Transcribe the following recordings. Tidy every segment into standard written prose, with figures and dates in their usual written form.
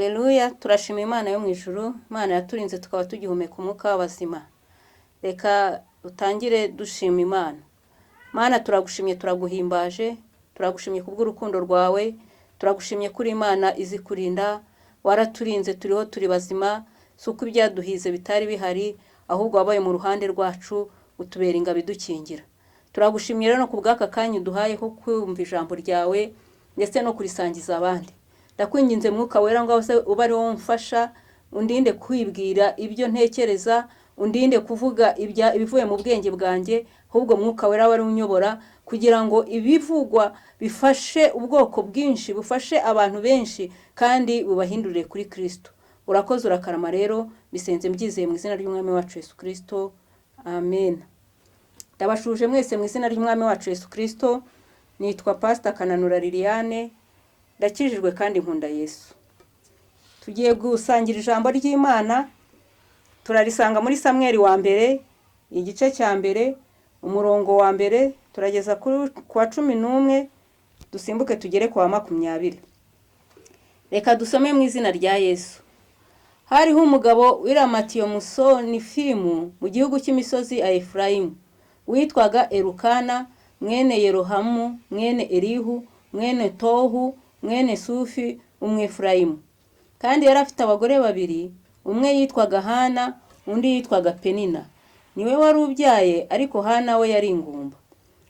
Haleluya, turashima Imana yo mu ijuru. Imana yaturinze tukaba tugihumeka umwuka w'abazima. Reka utangire dushima Imana. Mana, turagushimye, turaguhimbaje, turagushimye kubw'urukundo rwawe, turagushimye kuri Imana izi kurinda, waraturinze turiho turi bazima, suko ibyaduhize bitari bihari, ahubwo wabaye mu ruhande rwacu utubera ingabo idukingira. Turagushimye rero no kubw'aka kanya uduhaye ko kumva ijambo ryawe ndetse no kurisangiza abandi. Ndakwinginze mwuka wera ngo ube ari wowe umfasha, undinde kwibwira ibyo ntekereza, undinde kuvuga ibivuye mu bwenge bwanjye, ahubwo mwuka wera wari unyobora kugira ngo ibivugwa bifashe ubwoko bwinshi, bufashe abantu benshi kandi bubahindurire kuri Kristo. Urakoze urakarama rero, bisenze mbyizeye mu izina ry'umwami wacu Yesu Kristo. Amen. Ndabashuje mwese mu izina ry'umwami wacu Yesu Kristo. Nitwa Pastor Kananura Liliane. Ndakijijwe kandi nkunda Yesu. Tugiye gusangira ijambo ry'Imana. Turarisanga muri Samweli wa mbere, igice cya mbere, umurongo wa mbere, turageza kwa 11, dusimbuke tugere kwa 20. Reka dusome mu izina rya Yesu. Hariho umugabo w'iramatiyo musonifimu mu gihugu cy'imisozi ya Efraimu, witwaga Elukana, mwene Yerohamu, mwene Elihu, mwene Tohu, mwene Sufi, umwefrayimu. Kandi yari afite abagore babiri, umwe yitwaga Hanna, undi yitwaga Penina. Niwe wari ubyaye, ariko Hanna we yari ingumba.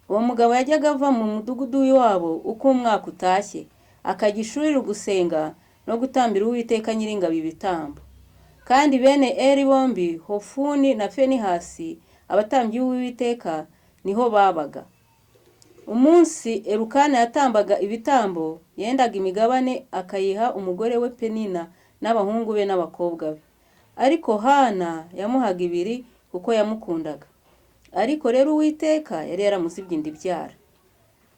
Uwo mugabo yajyaga ava mu mudugudu w'iwabo uko umwaka utashye, akajya ishuri gusenga no gutambira Uwiteka Nyiringabo ibitambo. Kandi bene Eli bombi, Hofuni na Finehasi, abatambyi b'Uwiteka, niho babaga. Umunsi Elukana yatambaga ibitambo, yendaga imigabane akayiha umugore we Penina n'abahungu be n'abakobwa be. Ariko Hanna yamuhaga ibiri kuko yamukundaga. Ariko rero Uwiteka yari yaramuzibye indibyara.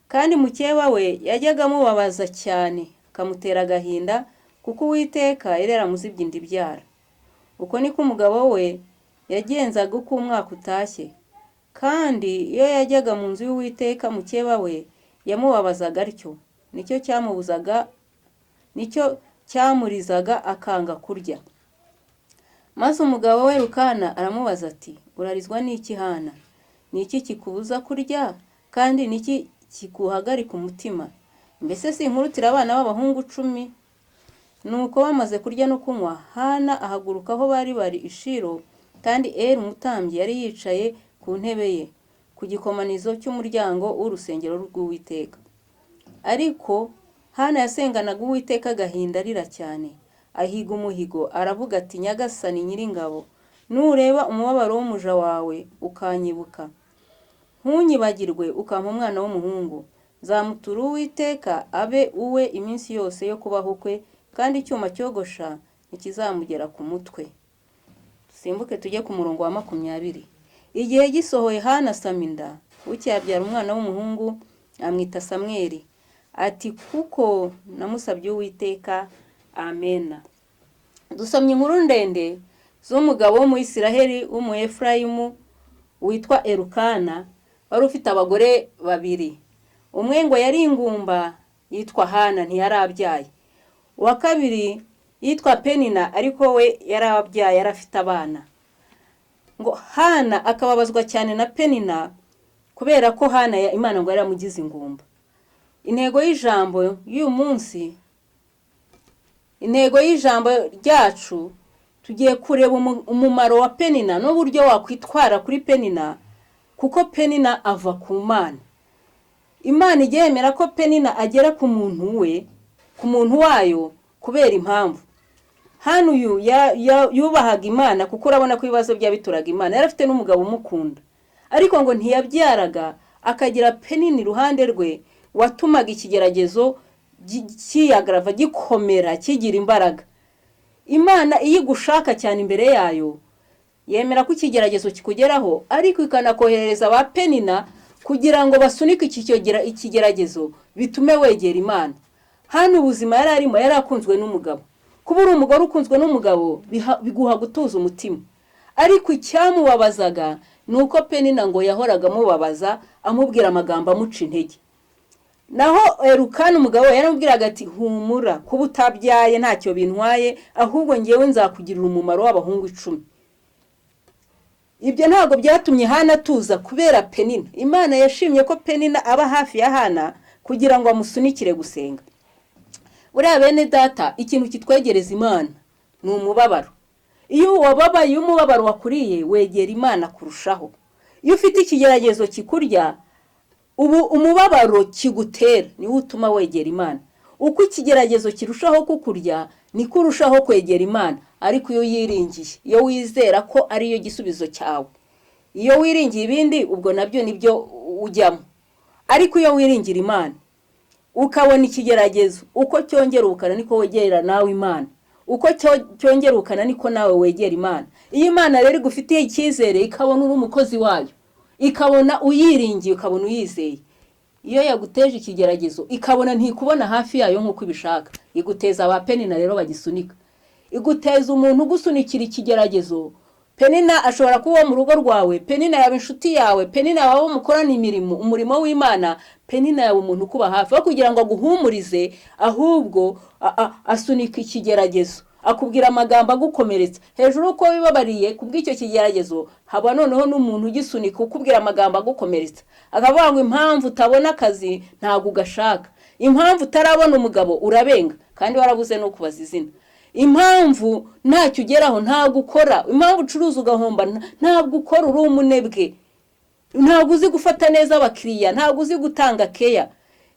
Kandi mukeba we yajyaga amubabaza cyane, akamutera agahinda kuko Uwiteka yari yaramuzibye indibyara. Uko niko umugabo we yagenzaga uko umwaka utashye. Kandi iyo yajyaga mu nzu y'Uwiteka mukeba we yamubabazaga atyo, nicyo cyamurizaga akanga kurya. Maze umugabo we Elukana aramubaza ati, urarizwa n'iki Hanna? Niki kikubuza kurya kandi niki kikuhagarika umutima? Mbese sinkurutira abana b'abahungu 10? Nuko bamaze kurya no kunywa, Hanna ahaguruka aho bari ishiro, kandi Eli umutambyi yari yicaye ku ntebe ye ku gikomanizo cy'umuryango w'urusengero rw'Uwiteka. Ariko Hanna yasenganaga Uwiteka agahinda arira cyane, ahiga umuhigo, aravuga ati, Nyagasani Nyiringabo, nureba umubabaro w'umuja wawe ukanyibuka, ntunyibagirwe ukampa umwana w'umuhungu, zamutura Uwiteka abe uwe iminsi yose yo kubaho kwe, kandi icyuma cyogosha ntikizamugera ku mutwe. Dusimbuke tujye ku murongo wa 20. Igihe gisohoye Hanna asama inda, bukeye abyara umwana w'umuhungu, amwita Samweli. Ati, kuko namusabye Uwiteka. Amen. Dusomye inkuru ndende z'umugabo wo mu Isiraheli w'Umuyefrayimu witwa Elukana, wari ufite abagore babiri. Umwe ngo yari ingumba yitwa Hanna, ntiyarabyaye. Uwa kabiri yitwa Penina, ariko we yarabyaye, yarafite abana. Ngo Hanna akababazwa cyane na Penina kubera ko Hanna Imana ngo yaramugize ingumba. Intego y'ijambo y'uyu munsi, intego y'ijambo ryacu, tugiye kureba umumaro wa Penina n'uburyo wakwitwara kuri Penina, kuko Penina ava ku Mana. Imana yemera ko Penina agera ku muntu we, ku muntu wayo, kubera impamvu. Hano uyu yubahaga Imana kuko urabona ko ibibazo byabituraga Imana. Yari afite n'umugabo umukunda, ariko ngo ntiyabyaraga, akagira Penina iruhande rwe watumaga ikigeragezo kiyagrava, gikomera, kigira imbaraga. Imana iyigushaka cyane imbere yayo, yemera ko ikigeragezo kikugeraho, ariko ikanakoherereza ba Penina kugira ngo basunike ikigeragezo bitume wegera Imana. Hano ubuzima yari arimo yari akunzwe n'umugabo. Kuba uri umugore ukunzwe n'umugabo biguha gutuza umutima. Ariko icyamubabazaga nuko Penina ngo yahoraga amubabaza, amubwira amagambo amuca intege. naho Elukana umugabo yaramubwiraga ati humura kuba utabyaye ntacyo bintwaye ahubwo ngewe nzakugirira umumaro w'abahungu 10. Ibyo ntabwo byatumye Hanna tuza kubera Penina. Imana yashimye ko Penina aba hafi ya Hanna kugira ngo amusunikire gusenga. Buriya bene data ikintu kitwegereza Imana ni umubabaro. Iyo wababaye umubabaro wakuriye wegera Imana kurushaho. Iyo ufite ikigeragezo kikurya ubu umubabaro kigutera niwo utuma wegera Imana. Uko ikigeragezo kirushaho kukurya ni kurushaho kwegera Imana. Ariko iyo yiringiye, iyo wizera ko ari yo gisubizo cyawe, iyo wiringiye ibindi ubwo nabyo nibyo ujyamo. Ariko iyo wiringira Imana ukabona ikigeragezo uko cyongerukana niko wegera nawe Imana, uko cyongerukana niko nawe wegera Imana. Iyo Imana rero igufitiye icyizere ikabona uri umukozi wayo, ikabona uyiringiye, ukabona uyizeye, iyo yaguteje ikigeragezo ikabona ntikubona hafi yayo nk'uko ibishaka, iguteza aba Penina rero bagisunika. Iguteza umuntu gusunikira ikigeragezo. Penina ashobora kuba mu rugo rwawe, Penina yaba inshuti yawe, Penina yaba mukorana umurimo w'Imana, Penina yaba umuntu kuba hafi kugira ngo aguhumurize, ahubwo asunika ikigeragezo, akubwira amagambo agukomeretsa. Hejuru uko wibabariye kubw'icyo kigeragezo haba noneho n'umuntu ugisunika ukubwira amagambo agukomeretsa, akavuga ngo impamvu utabona akazi ntago ugashaka, impamvu utarabona umugabo urabenga kandi warabuze no kubaza izina, impamvu ntacyo ugeraho ntago ukora, impamvu ucuruza ugahomba ntabwo ukora, uri umunebwe, ntago uzi gufata neza abakiriya, ntago uzi gutanga keya,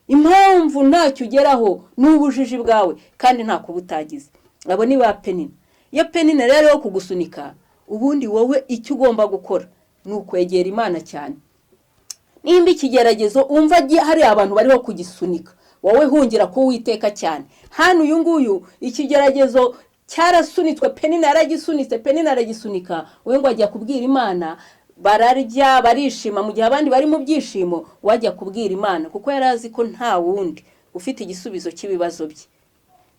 impamvu ntacyo ugeraho n'ubujiji bwawe kandi ntako butagize. Abo ni ba Penina. Iyo Penina rero yo kugusunika, ubundi wowe icyo ugomba gukora ni ukwegera Imana cyane. Nimba ikigeragezo umva hari abantu bariho kugisunika, wowe hungira ko Uwiteka cyane. Hano uyu nguyu ikigeragezo cyarasunitswe, Penina yaragisunitse, Penina aragisunika, we ngo ajya kubwira Imana, bararya barishima mu gihe abandi bari mu byishimo, wajya kubwira Imana kuko yarazi ko nta wundi ufite igisubizo cy'ibibazo bye.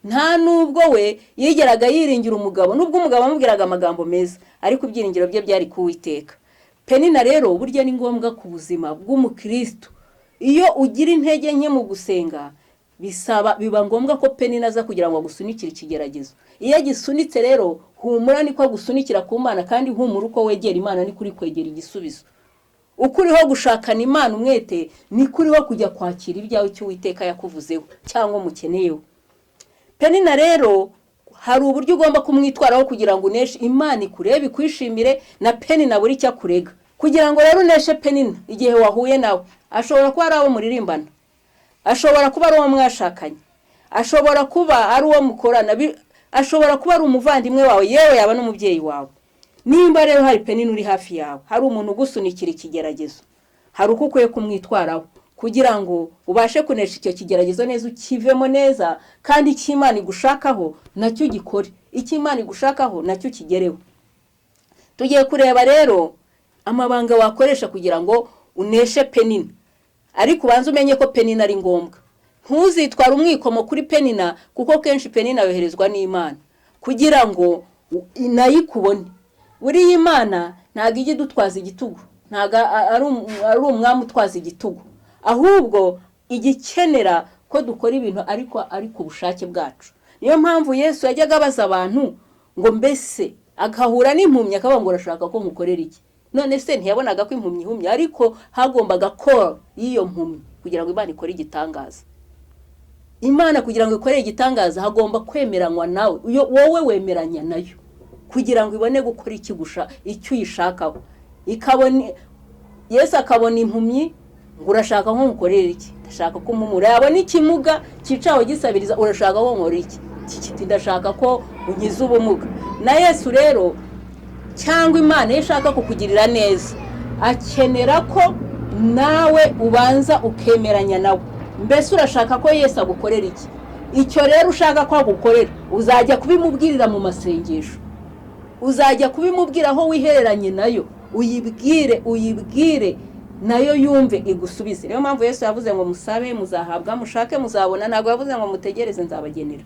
Nta nubwo we yigeraga yiringira umugabo, nubwo umugabo amubwiraga amagambo meza, ariko ibyiringiro bye byari ku Uwiteka. Penina rero burya ni ngombwa ku buzima bw'umukristo. Iyo ugira intege nke mu gusenga, biba ngombwa ko Penina aza kugira ngo agusunikire ikigeragezo. Iyo agisunitse rero humura niko agusunikira ku Mana, kandi humura uko wegera Imana ni kuri kwegera igisubizo. Ukuriho gushakana Imana umwete ni kuriho kujya kwakira ibyawe cyo Uwiteka yakuvuzeho cyangwa mukeneyeho. Penina rero hari uburyo ugomba kumwitwaraho kugira ngo uneshe Imana ikurebe kwishimire, na Penina buri cyo kurega kugira ngo rero uneshe Penina igihe wahuye nawe. Ashobora kuba ari abo muririmbana, ashobora kuba ari uwo mwashakanye, ashobora kuba ari uwo mukorana, ashobora kuba ari umuvandimwe wawe, yewe yaba n'umubyeyi wawe. Nimba rero hari Penina uri hafi yawe, hari umuntu ugusunikira ikigeragezo, hari uko ukwiye kumwitwaraho kugira ngo ubashe kunesha icyo kigeragezo neza, ukivemo neza, kandi icyo Imana igushakaho nacyo gikore, icyo Imana igushakaho nacyo kigereho. Tugiye kureba rero amabanga wakoresha kugira ngo uneshe Penina. Ariko ubanza umenye ko Penina ari ngombwa. Ntuzitwara umwikomo kuri Penina, kuko kenshi Penina yoherezwa n'Imana kugira ngo inayikubone. Buriya Imana ntago ijye dutwaza igitugu, ntago ari umwami utwaza igitugu, ahubwo igikenera ko dukora ibintu ariko ubushake bwacu. Niyo mpamvu Yesu yajyaga abaza abantu ngo mbese agahura n'impumyi akavuga ngo urashaka ko mukorera iki? None se ntiyabonaga ko impumyi ihumye, ariko hagombaga ko iyo mpumyi kugira ngo Imana ikore igitangaza. Imana kugira ngo ikore igitangaza hagomba kwemeranywa nawe, wowe wemeranya nayo kugira ngo ibone gukora icyo uyishakaho. Yesu akabona impumyi ngo urashaka nko mukorera iki? Ndashaka ko mpumura. Yabona ikimuga cyicaho gisabiriza, urashaka ko nkora iki? Kiti ndashaka ko unkiza ubumuga. Na Yesu rero cyangwa Imana yashaka kukugirira neza, akenera ko nawe ubanza ukemeranya nawe. Mbese urashaka ko Yesu agukorera iki? Icyo rero ushaka ko agukorera uzajya kubimubwirira mu masengesho, uzajya kubimubwira aho wihereranye nayo, uyibwire nayo yumve igusubize. Niyo mpamvu Yesu yavuze ngo musabe muzahabwa, mushake muzabona, ntabwo yavuze ngo mutegereze nzabagenera.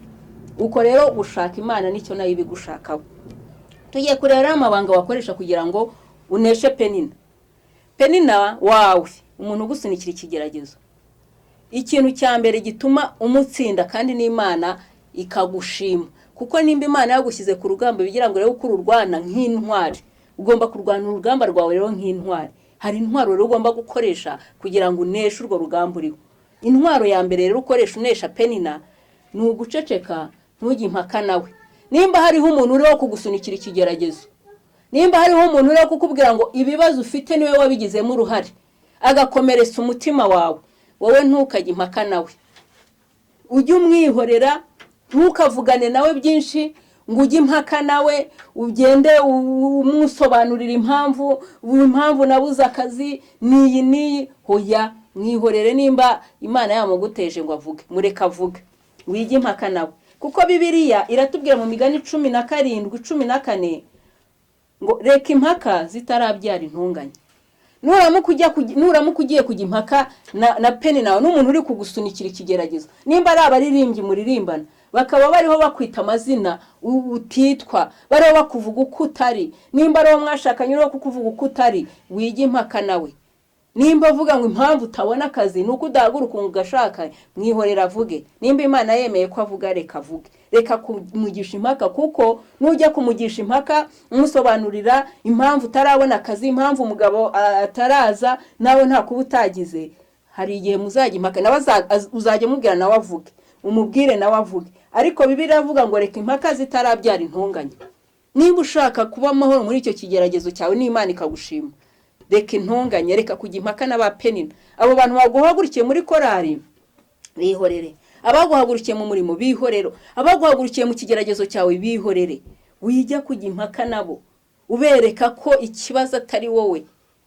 Uko rero gushaka Imana nicyo nayo ibigushakaho. Tugiye kureba amabanga wakoresha kugira ngo uneshe Penina. Penina wawe, umuntu ugusunikira ikigeragezo, ikintu cya mbere gituma umutsinda kandi n'Imana ikagushima, kuko nimba Imana yagushyize ku rugamba bigira ngo rero kururwana nk'intwari, ugomba kurwana urugamba rwawe rero nk'intwari. Hari intwaro rero ugomba gukoresha kugira ngo uneshe urwo rugamba uriho. Intwaro ya mbere rero ukoresha unesha Penina ni uguceceka, ntujye impaka nawe. Nimba hariho umuntu uriho kugusunikira ikigeragezo, nimba hariho umuntu uriho kukubwira ngo ibibazo ufite niwe wabigizemo uruhare, agakomeretsa umutima wawe, wowe ntukajye impaka nawe. Ujye umwihorera, ntukavugane nawe byinshi ngo ujye impaka nawe, ugende umusobanurira impamvu nabuze akazi niyi. Hoya, mwihorere. Nimba Imana yamuguteje ngo avuge, mureka avuge, wige impaka nawe. Kuko Bibiliya iratubwira mu migani 17:14 ngo reka impaka zitarabyara intunganye. Nuramuka ugiye kujya impaka na Penina n'umuntu uri kugusunikira ikigeragezo, nimba ari abaririmbyi muririmbana bakaba bariho bakwita amazina utitwa, bariho bakuvuga uko utari, nimba ari mwashakanye uriho kukuvuga uko utari, wige impaka nawe. Nimba avuga ngo impamvu utabona akazi nuko udahaguruka ugashaka, mwihorera avuge. Nimba Imana yemeye ko avuga, reka avuge. Reka kumugisha impaka, kuko nujya kumugisha impaka umusobanurira impamvu utarabona akazi, impamvu umugabo ataraza, nawe nta kuba utagize, hari igihe muzajya impaka nawe uzajya mubwira nawe avuge, umubwire nawe avuge. Ariko Bibiliya avuga ngo reka impaka zitarabyara intunganye. Nimba ushaka kuba amahoro muri icyo kigeragezo cyawe n'Imana ikagushima, reka intunganye, reka kujya impaka n'aba Penina. Abo bantu baguhagurukiye muri korari, bihorere. Abaguhagurukiye mu murimo, bihorero. Abaguhagurukiye mu kigeragezo cyawe, bihorere. Wijya kujya impaka nabo, ubereka ko ikibazo atari wowe,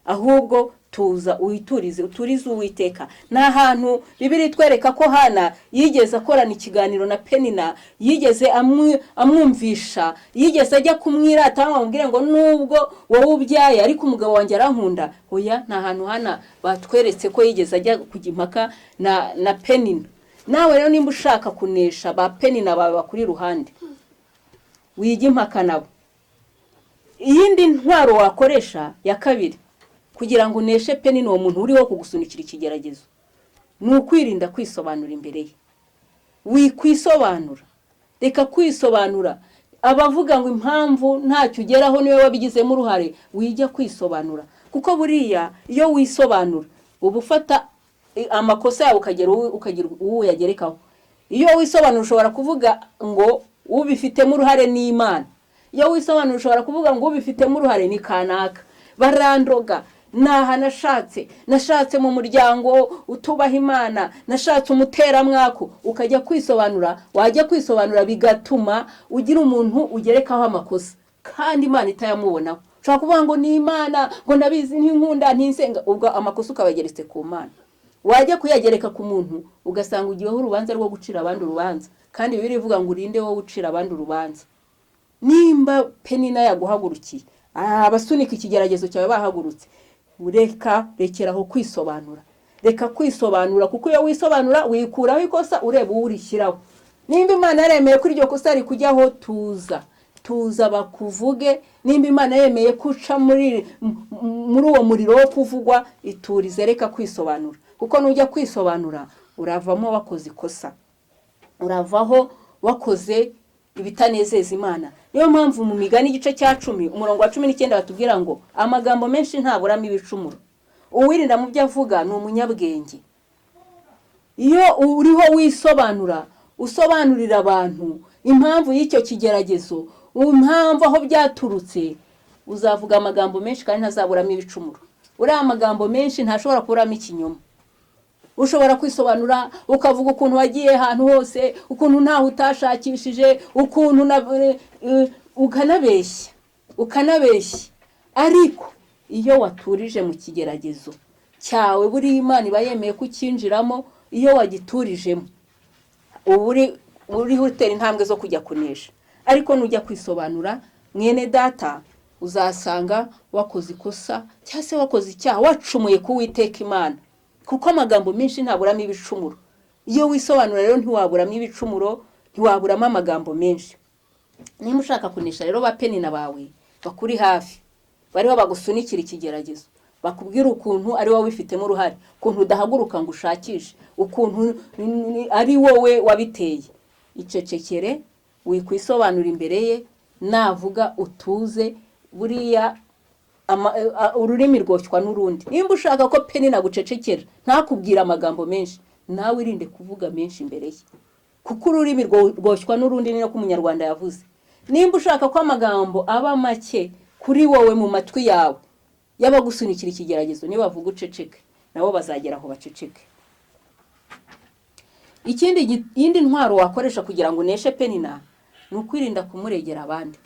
ahubwo tuza uyiturize, uturize Uwiteka. Nta hantu Bibiliya itwereka ko Hanna yigeze akorana ikiganiro na Penina, yigeze amwumvisha, yigeze ajya kumwirata amubwira ngo nubwo wowe ubyaye ariko umugabo wanjye arankunda. Hoya, nta hantu Hanna batweretse ko yigeze ajya kujya impaka na Penina. Nawe rero nimba ushaka kunesha ba Penina bawe bakuri ruhande, wige impaka nabo. Iyindi ntwaro wakoresha ya kabiri kugira ngo uneshe Penina, uwo muntu uriho kugusunikira ikigeragezo, ni ukwirinda kwisobanura imbere ye. Wikwisobanura, reka kwisobanura. Abavuga ngo impamvu ntacyo ugeraho niwe wabigizemo uruhare, wijya kwisobanura. Kuko buriya iyo wisobanura uba ufata amakosa yawe ukagira uwo yagerekaho. Iyo wisobanura ushobora kuvuga ngo ubifitemo uruhare ni Imana. Iyo wisobanura ushobora kuvuga ngo ubifitemo uruhare ni kanaka. Barandoga, naha nashatse mu muryango utubaha Imana, nashatse umuteramwako. Ukajya kwisobanura, wajya kwisobanura bigatuma ugira umuntu ugerekaho amakosa kandi Imana itayamubonaho. Ushobora kuvuga ngo ni Imana, ngo ndabizi ntinkunda ntinsenga, ubwo amakosa ukabageretse ku Mana. Wajya kuyagereka ku muntu ugasanga ugiyeho urubanza rwo gucira abandi urubanza, kandi Bibiliya ivuga ngo urinde wowe ucira abandi urubanza. Nimba Penina yaguhagurukiye, abasunika ikigeragezo cyawe bahagurutse, rekeraho kwisobanura. Reka kwisobanura, kuko iyo wisobanura wikuraho ikosa ureba uwurishyiraho. Nimba Imana yaremeye kuri iryo kosa ari kujyaho, tuza bakuvuge. Nimba Imana yemeye kuca muri uwo muriro wo kuvugwa, iturize. Reka kwisobanura, kuko nujya kwisobanura uravamo wakoze ikosa, uravaho wakoze ibitanezeza Imana. Niyo mpamvu mu migani igice cya 10 umurongo wa 19 batubwira ngo amagambo menshi ntaburamo ibicumuro, uwirinda mu byo avuga ni umunyabwenge. Iyo uriho wisobanura, usobanurira abantu impamvu y'icyo kigeragezo, impamvu aho byaturutse, uzavuga amagambo menshi kandi ntazaburamo ibicumuro. Uriya amagambo menshi ntashobora kuburamo ikinyoma. Ushobora kwisobanura ukavuga ukuntu wagiye ahantu hose, ukuntu ntaho utashakishije, ukuntu ukanabeshya. Ariko iyo waturije mu kigeragezo cyawe, buri Imana iba yemeye kukinjiramo. Iyo wagiturijemo uri utera intambwe zo kujya kunesha. Ariko nujya kwisobanura, mwene data, uzasanga wakoze ikosa cyangwa se wakoze icyaha, wacumuye ku Uwiteka Imana. Kuko amagambo menshi ntaburamo ibicumuro. Iyo wisobanura rero ntiwaburamo ibicumuro, ntiwaburamo amagambo menshi. Niba ushaka kunesha rero ba Penina bawe bakuri hafi, bariho bagusunikira ikigeragezo, bakubwira ukuntu ari wowe wifitemo uruhare, ukuntu udahaguruka ngo ushakishe, ukuntu ari wowe wabiteye. Icecekere, wikwisobanura imbere ye, navuga utuze. Buriya ururimi rwoshywa n'urundi. Nimba ushaka ko Penina gucecekera ntakubwira amagambo menshi, nawe irinde kuvuga menshi imbere ye, kuko ururimi rwoshywa n'urundi, ni no ku Munyarwanda yavuze. Nimba ushaka ko amagambo aba make kuri wowe mu matwi yawe, yabagusunikira ikigeragezo, niba bavuga uceceke, nabo bazagera aho baceceke. Yindi ntwaro wakoresha kugira ngo uneshe Penina ni ukwirinda kumuregera abandi.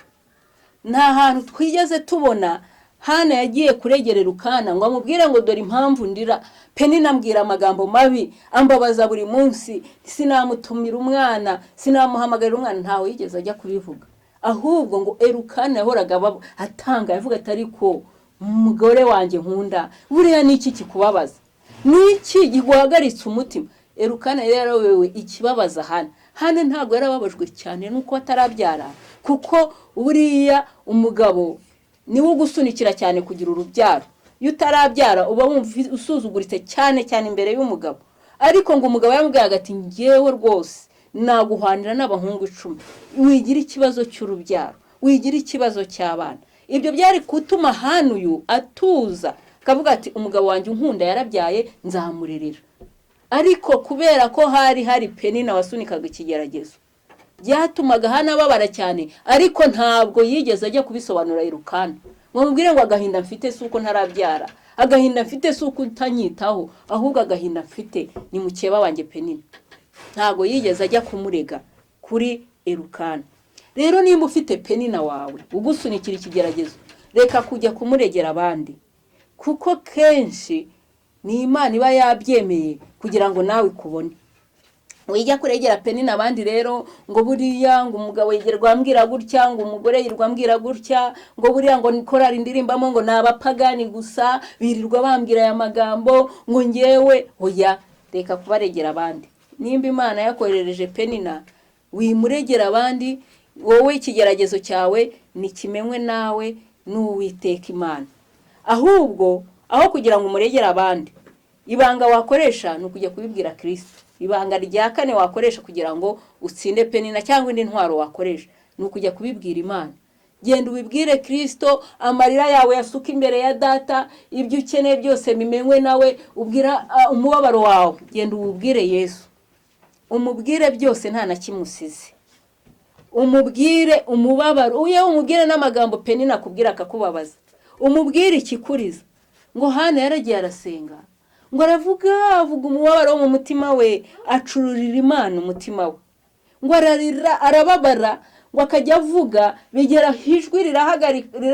Nta hantu twigeze tubona Hanna yagiye kuregerera ukana ngo amubwire ngo dore impamvu ndira, Penina ambwira amagambo mabi, ambabaza buri munsi, sinamutumira umwana, sinamuhamagarira umwana. Ntawe yigeze ajya kubivuga, ahubwo ngo Elukana yahoraga atanga, yavuga ati ariko umugore wanjye nkunda, buriya niki kikubabaza, niki giguhagaritse umutima? Elukana rero wewe ikibabaza Hanna ntabwo yarababajwe cyane nuko atarabyara, kuko buriya umugabo niwe ugusunikira cyane kugira urubyaro. Iyo utarabyara uba wumva usuzuguritse cyane cyane imbere y'umugabo. Ariko ngo umugabo yamubwiraga ati ngewe rwose naguhanira n'abahungu 10, wigira ikibazo cy'urubyaro, wigira ikibazo cy'abana. Ibyo byari gutuma Hanna uyu atuza, akavuga ati umugabo wanjye unkunda yarabyaye, nzamurerera. Ariko kubera ko hari Penina wasunikaga ikigeragezo, byatumaga Hanna ababara cyane, ariko ntabwo yigeze ajya kubisobanura Elukana. Mwamubwire ngo agahinda mfite suko ntarabyara, agahinda mfite suko utanyitaho, ahubwo agahinda mfite ni mukeba wanjye Penina. Ntabwo yigeze ajya kumurega kuri Elukana. Rero nimba ufite Penina wawe ugusunikira ikigeragezo, reka kujya kumuregera abandi, kuko kenshi ni Imana iba yabyemeye kugira ngo nawe kubone. Wijya kuregera Penina abandi rero ngo buriya ngo umugabo yigerwa ambwira gutya, ngo umugore yirwa ambwira gutya, ngo buriya ngo nikora indirimbamo ngo nabapagani gusa birirwa bambwira aya magambo, ngo ngewe oya. Reka kubaregera abandi. Nimba Imana yakorereje Penina, wimuregera abandi, wowe ikigeragezo cyawe nikimenywe nawe n'Uwiteka Imana. Ahubwo aho kugira ngo umuregere abandi, ibanga wakoresha nukujya kubibwira Kristo. Ibanga rya kane wakoresha kugira ngo utsinde Penina, cyangwa indi ntwaro wakoresha, nukujya kubibwira Imana. Genda ubibwire Kristo, amarira yawe yasuka imbere ya Data, ibyo ukeneye byose bimenywe nawe. Ubwira umubabaro wawe, genda ububwire Yesu, umubwire byose nta na kimusize. Umubwire umubabaro, umubwire n'amagambo Penina akubwira akakubabaza, umubwire ikikuriza. Ngo Hanna yaragiye arasenga, ngo avuga umubabaro wo mu mutima we, acururira Imana umutima we, ngo ararira arababara, ngo akajya avuga, bigera hijwi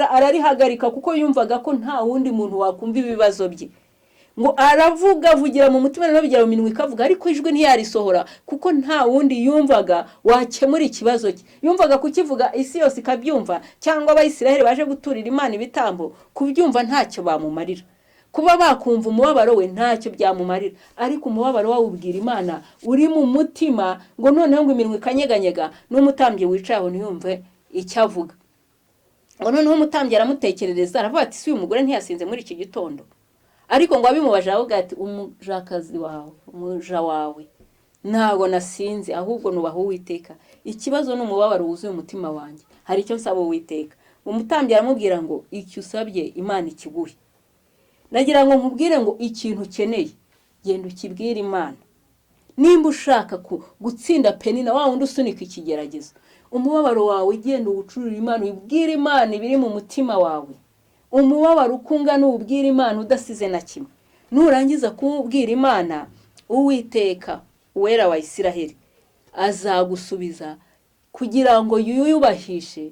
ararihagarika kuko yumvaga ko nta wundi muntu wakumva ibibazo bye. Ngo aravuga avugira mu mutima no bigera mu minwe ikavuga, ariko ijwi ntiyarisohora kuko nta wundi yumvaga wakemura ikibazo cye. Yumvaga kukivuga isi yose ikabyumva, cyangwa Abayisiraheli baje guturira Imana ibitambo kubyumva ntacyo bamumarira. Kuba bakumva umubabaro we ntacyo byamumarira, ariko umubabaro wawe ubwira Imana uri mu mutima, ngo noneho ngo iminwe ikanyeganyega, n'umutambyi wicaho ntiyumve icyo avuga. Ngo noneho umutambyi aramutekerereza, aravuga ati si uyu mugore ntiyasinze muri iki gitondo. Ariko ngo abimubaje avuga ati umujakazi wawe, umuja wawe ntago nasinze, ahubwo nubaho Uwiteka. Ikibazo n'umubabaro wuzuye umutima wanjye, hari icyo nsaba Uwiteka. Umutambyi aramubwira ngo icyo usabye Imana ikiguhe. Nagira ngo nkubwire ngo ikintu ukeneye genda ukibwire Imana. Nimba ushaka gutsinda Penina wa wundi usunika ikigeragezo, umubabaro wawe genda uwucurure Imana, ubwire Imana ibiri mu mutima wawe. Umubabaro ukungana ubwire Imana udasize na kimwe. Nurangiza kubwira Imana, Uwiteka uwera wa Isiraheli azagusubiza kugira ngo yuyubahishe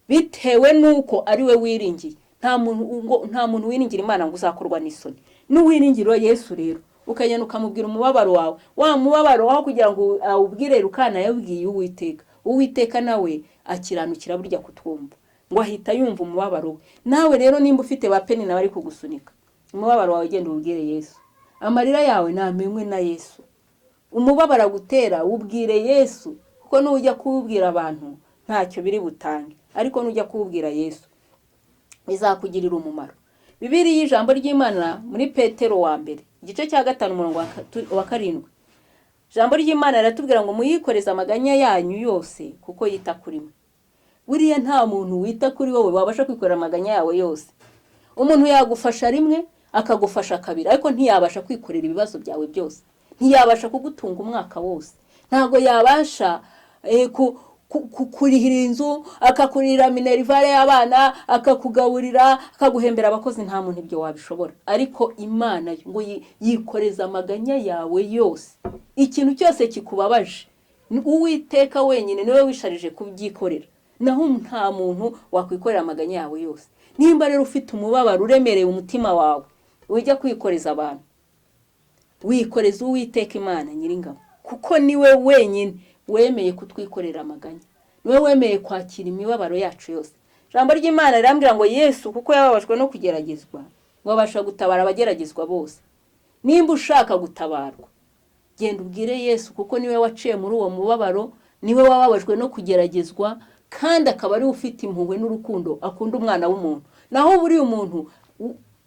bitewe nuko ari we wiringiye. Nta muntu wiringira Imana ngo uzakorwa n'isoni. N'uwiringiro Yesu rero ukagenda ukamubwira umubabaro wawe, wa mubabaro waho kugira ngo awubwire Elukana yabwiye Uwiteka. Uwiteka nawe akiranukira burya kutwumva, ngo ahita yumva umubabaro we. Nawe rero nimba ufite ba Penina bari kugusunika, umubabaro wawe genda ubwire Yesu. Amarira yawe namenywe na Yesu. Umubabaro gutera ubwire Yesu, kuko nujya kubwira abantu ntacyo biri butange, ariko nujya kubwira Yesu bizakugirira umumaro. Bibiliya y'ijambo ry'Imana muri Petero wa mbere igice cya 5 umurongo wa 7. Ijambo ry'Imana riratubwira ngo muyikoreze amaganya yanyu yose kuko yita kuri mwe. Buriya nta muntu wita kuri wowe wabasha kwikorera amaganya yawe yose. Umuntu yagufasha rimwe akagufasha kabiri ariko ntiyabasha kwikorera ibibazo byawe byose. Ntiyabasha kugutunga umwaka wose. Ntago yabasha kurihira inzu, akakurira minerivare y'abana, akakugaburira, akaguhembera abakozi. Nta muntu ibyo wabishobora. Ariko Imana ngo yikoreza amaganya yawe yose. Ikintu cyose kikubabaje, Uwiteka wenyine niwe wisharije kubyikorera. Naho nta muntu wakwikorera amaganya yawe yose. Nimba rero ufite umubabaro uremereye umutima wawe, ujya kwikoreza abantu, wikoreza Uwiteka Imana nyiringabo, kuko niwe wenyine wemeye kutwikorera amaganya. Niwe wemeye kwakira imibabaro yacu yose. Ijambo ry'Imana rirambwira ngo Yesu kuko yababajwe no kugeragezwa, ngo abasha gutabara abageragezwa bose. Nimba ushaka gutabarwa, genda ubwire Yesu kuko niwe waciye muri uwo mubabaro, niwe wababajwe no kugeragezwa, kandi akaba ari ufite impuhwe n'urukundo akunda umwana w'umuntu. Naho buri umuntu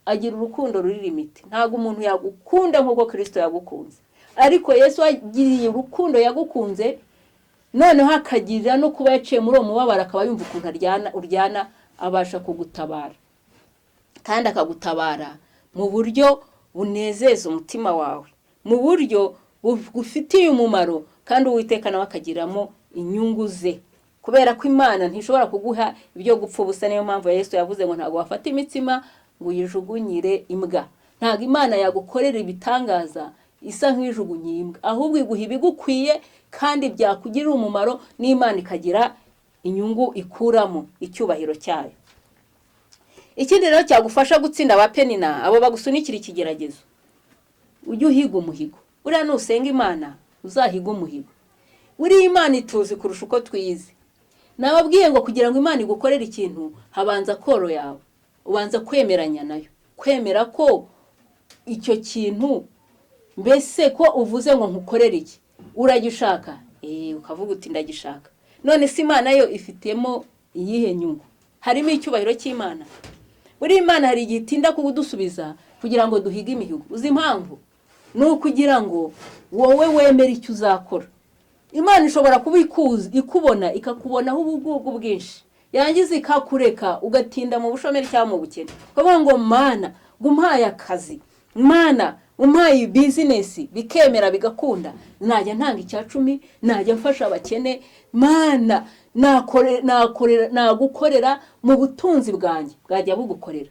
agira urukundo ruri limite. Ntago umuntu yagukunda nk'uko Kristo yagukunze. Ariko Yesu agiriye urukundo yagukunze, noneho akagira no kuba yaciye muri uwo mubabaro akaba yumva ukuntu uryana abasha kugutabara. Kandi akagutabara mu buryo bunezeza umutima wawe, mu buryo bufitiye umumaro, kandi Uwiteka nawe akagiramo inyungu ze. Kubera ko Imana ntishobora kuguha ibyo gupfa ubusa. Niyo mpamvu Yesu yavuze ngo ntago wafata imitsima ngo uyijugunyire imbwa. Ntago Imana yagukorera ibitangaza isa nk'ijugunye imbwa, ahubwo iguha ibigukwiye kandi byakugirira umumaro, n'Imana ikagira inyungu ikuramo icyubahiro cyayo. Ikindi rero cyagufasha gutsinda aba Penina, abo bagusunikira ikigeragezo, ujye uhiga umuhigo. Uriya nusenga Imana uzahiga umuhigo. Uriya Imana ituzi kurusha uko twiyizi. Nababwiye ngo kugira ngo Imana igukorere ikintu habanza koro yawe, ubanza kwemeranya nayo, kwemera ko icyo kintu mbese ko uvuze ngo nkukorere iki uragishaka, ukavuga uti ndagishaka. None si Imana yo ifitemo iyihe nyungu? Harimo icyubahiro cy'Imana. Uri Imana hari igihe itinda kudusubiza kugira ngo duhige imihigo. Uzi impamvu? Ni ukugira ngo wowe wemere icyo uzakora. Imana ishobora kubikuza ikubona ikakubonaho ubugugu bwinshi, yangiza ikakureka ugatinda mu bushomeri cyangwa mu bukene. Kuvuga ngo Mana gumpaye akazi, Mana umpaye business, bikemera bigakunda, najya ntanga icya 10, najya mfasha abakene, Mana nagukorera mu butunzi bwanjye, bwajya bugukorera.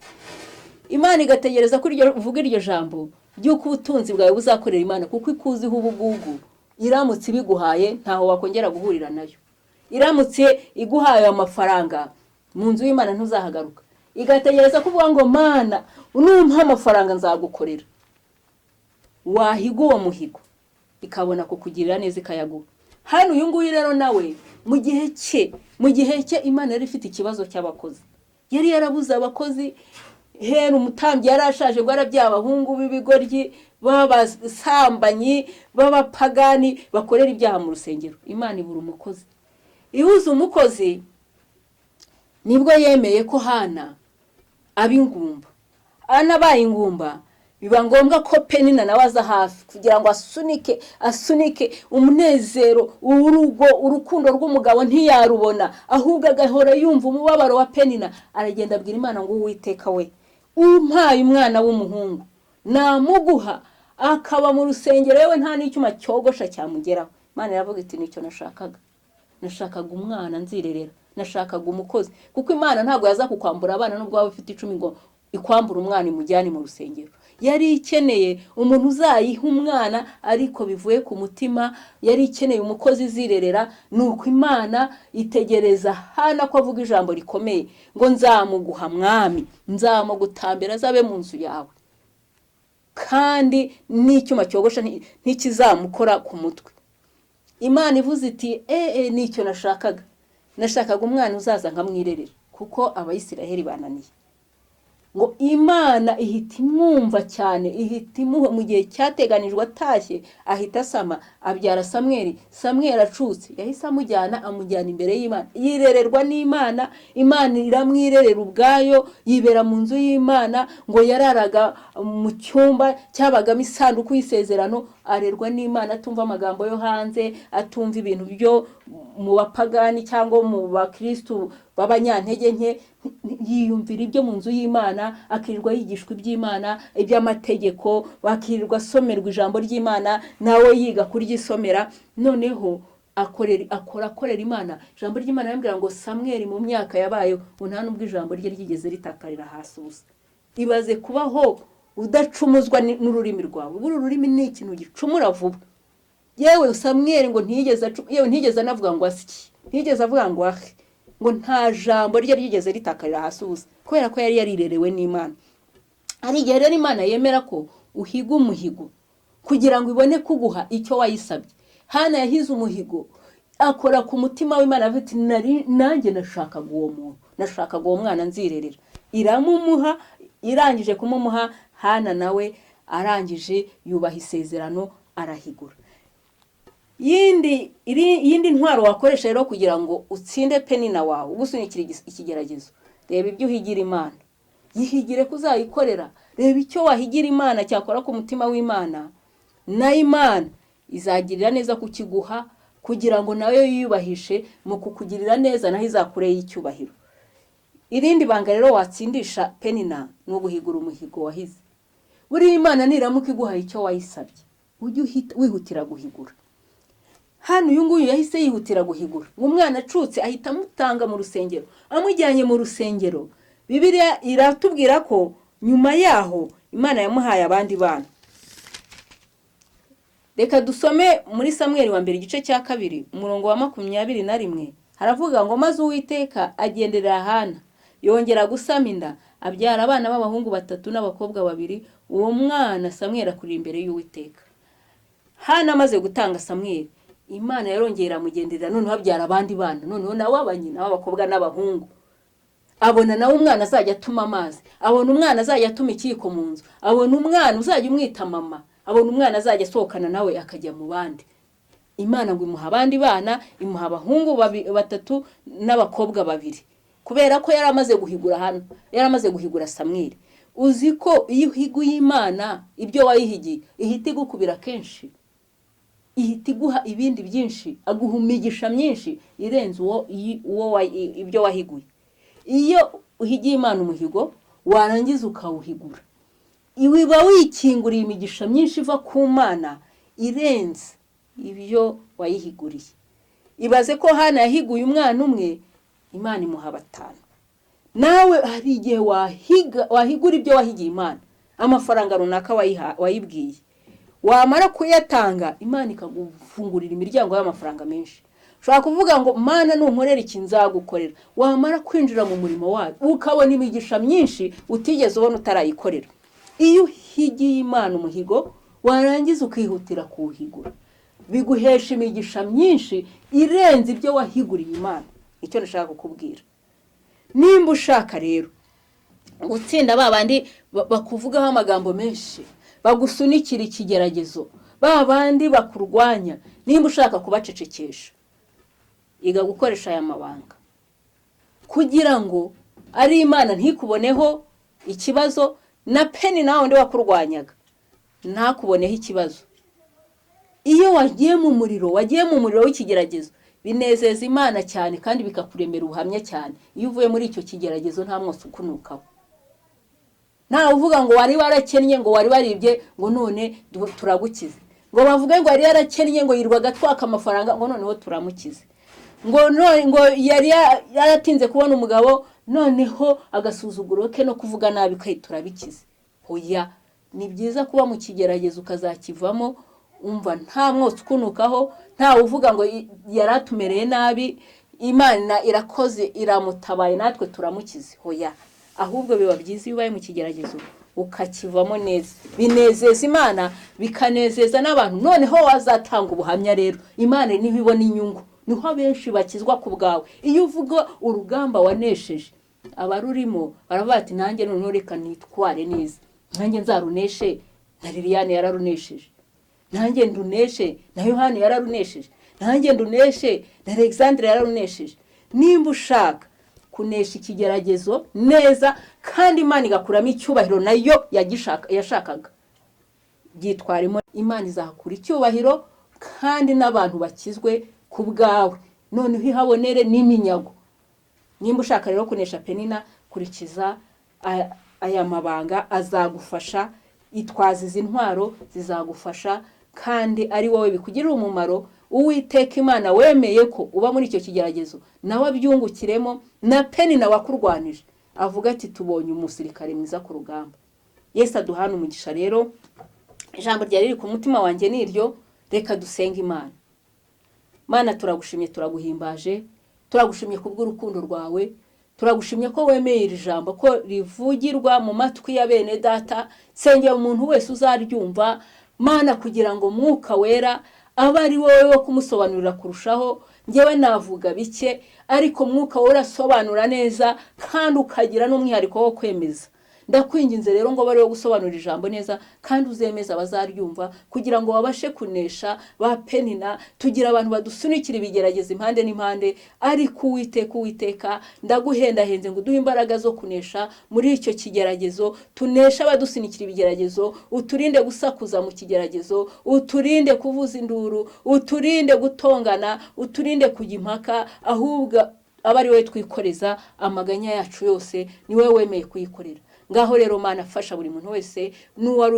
Imana igategereza kuri iryo uvuga iryo jambo by'uko ubutunzi bwawe buzakorera Imana, kuko ikuziho ubugugu. Iramutse ibiguhaye ntaho wakongera guhurira nayo. Iramutse iguhaye amafaranga mu nzu y'Imana ntuzahagaruka. Igategereza kuvuga ngo Mana unumpa amafaranga nzagukorera. Wahiga uwo muhigo ikabona kukugirira neza ikayaguha. Hano uyu nguyu rero nawe mu gihe cye Imana yari ifite ikibazo cy'abakozi. Yari yarabuze abakozi. Hera umutambyi yarashaje ngo arabya abahungu b'ibigoryi, babasambanyi, babapagani bakorera ibyaha mu rusengero. Imana ibura umukozi. Ihuza umukozi nibwo yemeye ko Hanna abingumba. Anabaye ingumba biba ngombwa ko Penina nawe aza hafi kugira ngo asunike umunezero, urukundo rw'umugabo ntiyarubona, ahubwo agahora yumva umubabaro wa Penina. Aragenda abwira Imana ngo Uwiteka we umpaye umwana w'umuhungu namuguha akaba mu rusengero yewe nta n'icyuma cyogosha cyamugeraho. Imana iravuga iti nicyo nashakaga umwana nzirerera, nashakaga umukozi. Kuko Imana ntago yaza kukwambura abana nubwo waba ufite 10 ngo ikwambura umwana imujyane mu rusengero. Yari ikeneye umuntu uzayiha umwana ariko bivuye ku mutima. Yari ikeneye umukozi zirerera. Nuko Imana itegereza Hanna ko avuga ijambo rikomeye ngo nzamuguha mwami, nzamugutambira azabe mu nzu yawe, kandi n'icyuma cyogosha ntikizamukora ku mutwe. Imana ivuze iti nicyo nashakaga umwana uzaza nkamwirerera, kuko Abayisiraheli bananiye. ngo Imana ihita imwumva cyane, ihita imuha mu gihe cyateganijwe atashye, ahita asama abyara Samweli. Samweli acutse yahise amujyana imbere y'Imana, yirererwa n'Imana. Imana iramwirerera ubwayo, yibera mu nzu y'Imana, ngo yararaga mu cyumba cyabagamo isanduku y'isezerano, arerwa n'Imana, atumva amagambo yo hanze, atumva ibintu byo mu bapagani cyangwa mu bakristu b'abanyantege nke. Yiyumvira ibyo mu nzu y'Imana, akirirwa yigishwa iby'Imana, iby'amategeko, bakirirwa asomerwa ijambo ry'Imana, nawe yiga kuryisomera. Noneho akorera Imana. Ijambo ry'Imana yambwira ngo Samweli mu myaka yabaye nta nubwo ijambo rye ryigeze ritakarira hasi ubusa. Ibaze kubaho udacumuzwa n'ururimi rwawe. Buri rurimi ni ikintu gicumura vuba. Yewe Samweli ngo ntigeze anavuga ngo asiki, ntigeze avuga ngo ahe, ngo nta jambo rye ryigeze ritakarira hasi ubusa, kubera ko yari yarirerewe n'Imana. Ari igihe rero Imana yemera ko uhiga umuhigo kugira ngo ibone kuguha icyo wayisabye. Hanna yahize umuhigo, akora ku mutima w'Imana, afite nanjye nashakaga uwo muntu, nashakaga uwo mwana nzirerera. Iramumuha, irangije kumumuha, Hanna nawe arangije yubaha isezerano, arahigura. Yindi ntwaro wakoresha rero kugira ngo utsinde Penina wawe, ugusunikira ikigeragezo. Reba ibyo uhigira Imana, yihigire kuzayikorera. Reba icyo wahigira Imana cyakora ku mutima w'Imana, na Imana izagirira neza kukiguha, kugira ngo nawe yiyubahishe mu kukugirira neza, naho izakureye icyubahiro. Irindi banga rero watsindisha Penina ni uguhigura umuhigo wahize. Buri Imana niramuka iguha icyo wayisabye, ujye wihutira guhigura. Hano uyu nguyu yahise yihutira guhigura. Umwana acutse ahita amutanga mu rusengero. Amujyanye mu rusengero, Bibiliya iratubwira ko nyuma yaho Imana yamuhaye abandi bana. Reka dusome muri Samweli wa mbere igice cya 2 umurongo wa 21. Haravuga ngo maze Uwiteka agenderera Hanna, yongera gusama inda, abyara abana b'abahungu 3 n'abakobwa 2. Uwo mwana Samweli akurira imbere y'Uwiteka. Hanna amaze gutanga Samweli, Imana yarongera amugenderera, noneho abyara abandi bana, noneho nawe abanyina b'abakobwa n'abahungu. Abona nawe umwana azajya atuma amazi, abona umwana azajya atuma ikiko mu nzu, abona umwana uzajya umwita mama, abona umwana azajya asohokana nawe akajya mu bandi. Imana ngo imuha abandi bana, imuha abahungu 3 n'abakobwa 2, kubera ko yari amaze guhigura hano, yari amaze guhigura Samweli. Uzi ko iyo uhiguye Imana ibyo wayihigiye, ihita igukubira kenshi, ihita iguha ibindi byinshi, aguha imigisha myinshi irenze ibyo wahiguye. Iyo uhigiye Imana umuhigo, warangiza ukawuhigura, iwiba wikinguriye imigisha myinshi iva ku Mana irenze ibyo wayihiguriye. Ibaze ko Hanna yahiguye umwana umwe, Imana imuha 5. Nawe hari igihe wahigura ibyo wahigiye Imana, amafaranga runaka wayibwiye, wamara kuyatanga Imana ikagufungurira imiryango y'amafaranga menshi. Ushobora kuvuga ngo Mana nunkorera iki nzagukorera, wamara kwinjira mu murimo wayo ukabona imigisha myinshi utigeze ubona utarayikorera. Iyo uhigiye Imana umuhigo, warangiza ukihutira kuwuhigura, biguhesha imigisha myinshi irenze ibyo wahiguriye Imana. Icyo nashaka kukubwira, nimba ushaka rero gutsinda babandi bakuvugaho amagambo menshi, bagusunikira ikigeragezo, babandi bakurwanya, nimba ushaka kubacecekesha, iga gukoresha aya mabanga kugira ngo ari Imana ntikuboneho ikibazo, na Penina wundi wakurwanyaga ntakuboneho ikibazo. Iyo wagiye mu muriro w'ikigeragezo, binezeza Imana cyane kandi bikakuremera ubuhamya cyane. Iyo uvuye muri icyo kigeragezo nta mwose ukunukaho, nta uvuga ngo wari warakennye, ngo wari waribye, ngo none turagukize, ngo bavuge ngo yari yarakennye, ngo yirwaga twaka amafaranga, ngo noneho turamukize, ngo yari yaratinze kubona umugabo, noneho agasuzuguro ke no kuvuga nabi kai turabikize. Hoya, ni byiza kuba mu kigeragezo ukazakivamo umva nta mwose ukunukaho, nta uvuga ngo yaratumereye nabi, Imana irakoze iramutabaye natwe turamukize. Hoya, ahubwo biba byiza iyo ubaye mu kigeragezo ukakivamo neza, binezeza Imana bikanezeza n'abantu. Noneho wazatanga ubuhamya rero, Imana niho ibona inyungu, niho benshi bakizwa ku bwawe. Iyo uvuga urugamba wanesheje, abarurimo baravuga ati nanjye noneho reka nitware neza, nanjye nzaruneshe na Liliane yararunesheje, nanjye nduneshe na Yohana yararunesheje, nanjye nduneshe na Alexandre yararunesheje. Nimba ushaka kunesha ikigeragezo neza kandi Imana igakuramo icyubahiro nayo yashakaga, byitwarimo, Imana izahakura icyubahiro kandi n'abantu bakizwe ku bwawe, noneho ihabonere n'iminyago. Nimba ushaka rero kunesha Penina, kurikiza aya mabanga azagufasha, itwaza izi ntwaro zizagufasha kandi ari wowe bikugirira umumaro. Uwiteka Imana wemeye ko uba muri icyo kigeragezo nawe abyungukiremo, na Penina wakurwanije avuga ati tubonye umusirikare mwiza ku rugamba. Yesu aduhana umugisha rero. Ijambo ryari riri ku mutima wanjye niryo, reka dusenga Imana. Mana turagushimye turaguhimbaje, turagushimye kubw'urukundo rwawe, turagushimye ko wemeye iri jambo ko rivugirwa mu matwi ya bene data. Sengera umuntu wese uzaryumva Mana, kugira ngo Mwuka Wera aba ari wowe wo kumusobanurira kurushaho. Ngewe navuga bike, ariko Mwuka Wera asobanura neza kandi ukagira n'umwihariko wo kwemeza. Ndakwinginze rero ngo bari wo gusobanura ijambo neza kandi uzemeza abazaryumva, kugira ngo babashe kunesha ba Penina. Tugira abantu badusunikira ibigerageza impande n'impande, ariko Uwiteka ndaguhendahenze ngo uduhe imbaraga zo kunesha muri icyo kigeragezo. Tunesha abadusunikira ibigeragezo, uturinde gusakuza mu kigeragezo, uturinde kuvuza induru, uturinde gutongana, uturinde kujya impaka, ahubwo aba ari wowe twikoreza amaganya yacu yose, ni wowe wemeye kuyikorera. Ngaho rero Mana, fasha buri muntu wese n'uwari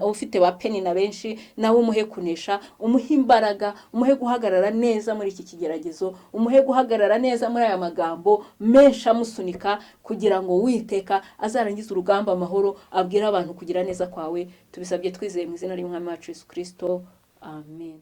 ufite ba Penina benshi, nawe umuhe kunesha, umuhe imbaraga, umuhe guhagarara neza muri iki kigeragezo, umuhe guhagarara neza muri aya magambo menshi amusunika, kugira ngo Uwiteka azarangize urugamba amahoro, abwire abantu kugira neza kwawe. Tubisabye twizeye mu izina ry'Umwami wacu Yesu Kristo, amen.